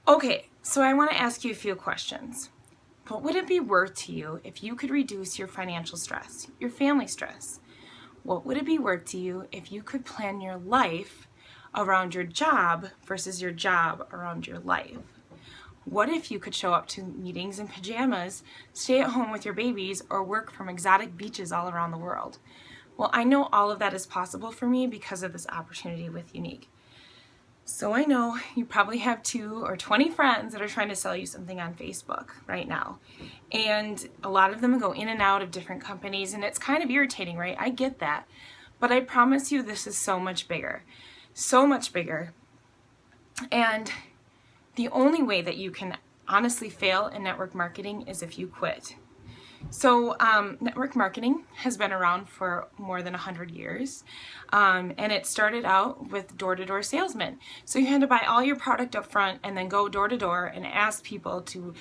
Okay, so I want to ask you a few questions. What would it be worth to you if you could reduce your financial stress, your family stress? What would it be worth to you if you could plan your life around your job versus your job around your life? What if you could show up to meetings in pajamas, stay at home with your babies, or work from exotic beaches all around the world? Well, I know all of that is possible for me because of this opportunity with Unique. So I know you probably have 2 or 20 friends that are trying to sell you something on Facebook right now. And a lot of them go in and out of different companies, and it's kind of irritating, right? I get that. But I promise you this is so much bigger. So much bigger. And the only way that you can honestly fail in network marketing is if you quit. So network marketing has been around for more than 100 years, and it started out with door-to-door salesmen. So you had to buy all your product up front and then go door to door and ask people to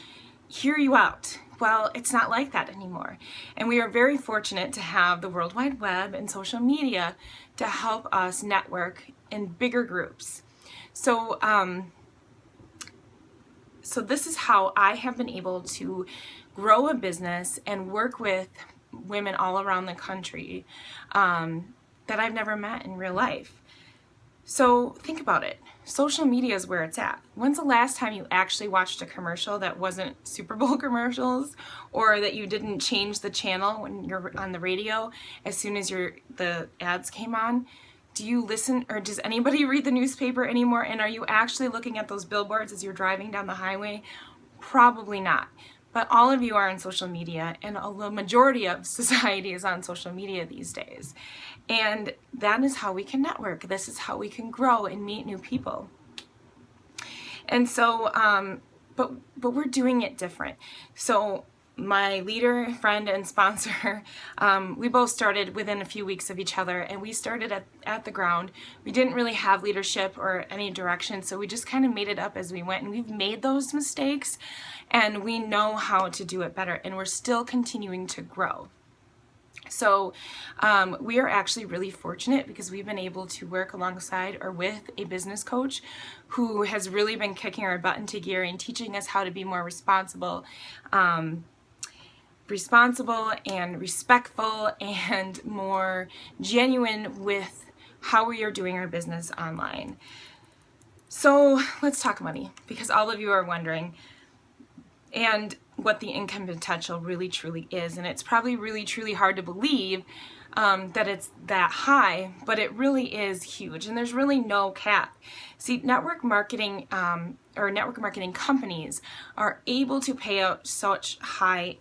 hear you out. Well, it's not like that anymore. And we are very fortunate to have the World Wide Web and social media to help us network in bigger groups. So this is how I have been able to grow a business and work with women all around the country that I've never met in real life. So think about it. Social media is where it's at. When's the last time you actually watched a commercial that wasn't Super Bowl commercials, or that you didn't change the channel when you're on the radio as soon as the ads came on? Do you listen, or does anybody read the newspaper anymore? And are you actually looking at those billboards as you're driving down the highway? Probably not. But all of you are on social media, and the majority of society is on social media these days. And that is how we can network. This is how we can grow and meet new people. And so, but we're doing it different. So my leader, friend, and sponsor, we both started within a few weeks of each other, and we started at the ground. We didn't really have leadership or any direction, so we just kind of made it up as we went, and we've made those mistakes, and we know how to do it better, and we're still continuing to grow. So we are actually really fortunate because we've been able to work alongside or with a business coach who has really been kicking our butt into gear and teaching us how to be more responsible and respectful and more genuine with how we are doing our business online. So let's talk money, because all of you are wondering, and what the income potential really truly is. And it's probably really truly hard to believe that it's that high, but it really is huge, and there's really no cap. See, network marketing or network marketing companies are able to pay out such high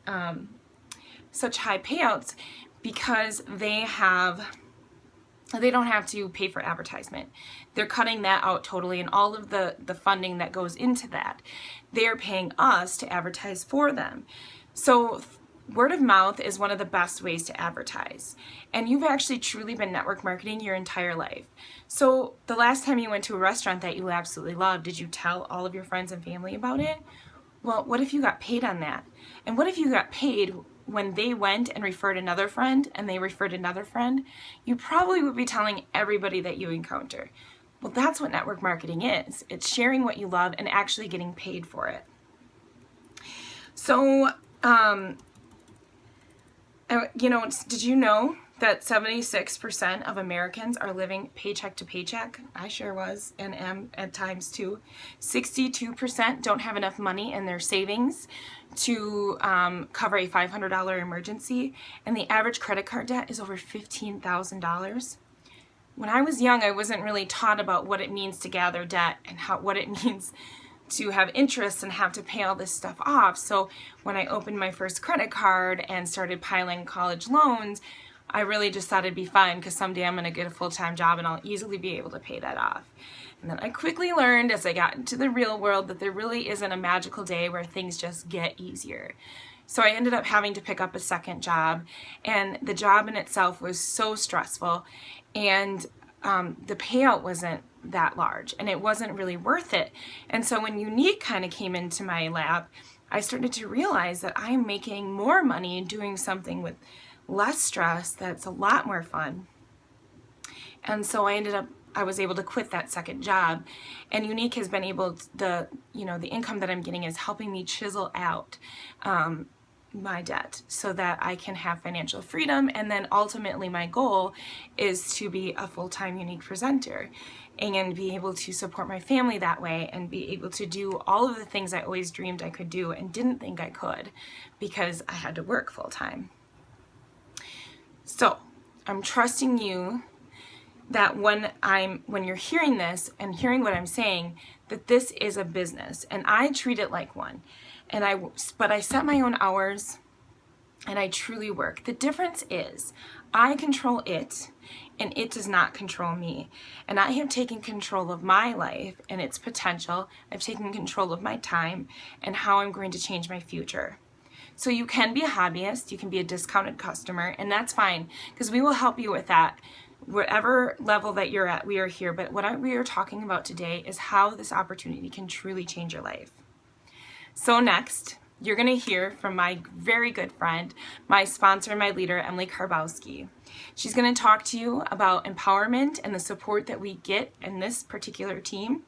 payouts because they don't have to pay for advertisement. They're cutting that out totally, and all of the funding that goes into that, they're paying us to advertise for them. So word of mouth is one of the best ways to advertise. And you've actually truly been network marketing your entire life. So the last time you went to a restaurant that you absolutely loved, did you tell all of your friends and family about it? Well, what if you got paid on that? And what if you got paid when they went and referred another friend and they referred another friend? You probably would be telling everybody that you encounter. Well, that's what network marketing is. It's sharing what you love and actually getting paid for it. So, did you know that 76% of Americans are living paycheck to paycheck? I sure was, and am at times too. 62% don't have enough money in their savings to cover a $500 emergency, and the average credit card debt is over $15,000. When I was young, I wasn't really taught about what it means to gather debt and what it means to have interest and have to pay all this stuff off. So when I opened my first credit card and started piling college loans, I really just thought it'd be fine because someday I'm going to get a full-time job and I'll easily be able to pay that off. And then I quickly learned as I got into the real world that there really isn't a magical day where things just get easier. So I ended up having to pick up a second job, and the job in itself was so stressful, and the payout wasn't that large, and it wasn't really worth it. And so when Unique kind of came into my lap, I started to realize that I'm making more money doing something with less stress that's a lot more fun. And so I ended up I was able to quit that second job, and Younique has been able to, the income that I'm getting is helping me chisel out my debt so that I can have financial freedom. And then ultimately my goal is to be a full-time Younique presenter and be able to support my family that way and be able to do all of the things I always dreamed I could do and didn't think I could because I had to work full-time. So I'm trusting you that when you're hearing this and hearing what I'm saying, that this is a business and I treat it like one. But I set my own hours and I truly work. The difference is I control it and it does not control me. And I have taken control of my life and its potential. I've taken control of my time and how I'm going to change my future. So you can be a hobbyist, you can be a discounted customer, and that's fine because we will help you with that. Whatever level that you're at, we are here. But what we are talking about today is how this opportunity can truly change your life. So next, you're going to hear from my very good friend, my sponsor and my leader, Emily Karbowski. She's going to talk to you about empowerment and the support that we get in this particular team.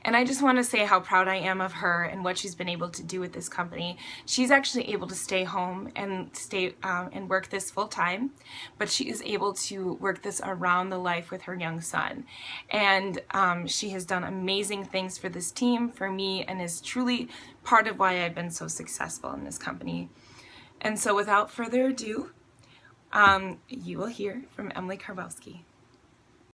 And I just want to say how proud I am of her and what she's been able to do with this company. She's actually able to stay home and and work this full time, but she is able to work this around the life with her young son. And she has done amazing things for this team, for me, and is truly part of why I've been so successful in this company. And so without further ado, you will hear from Emily Karbowski.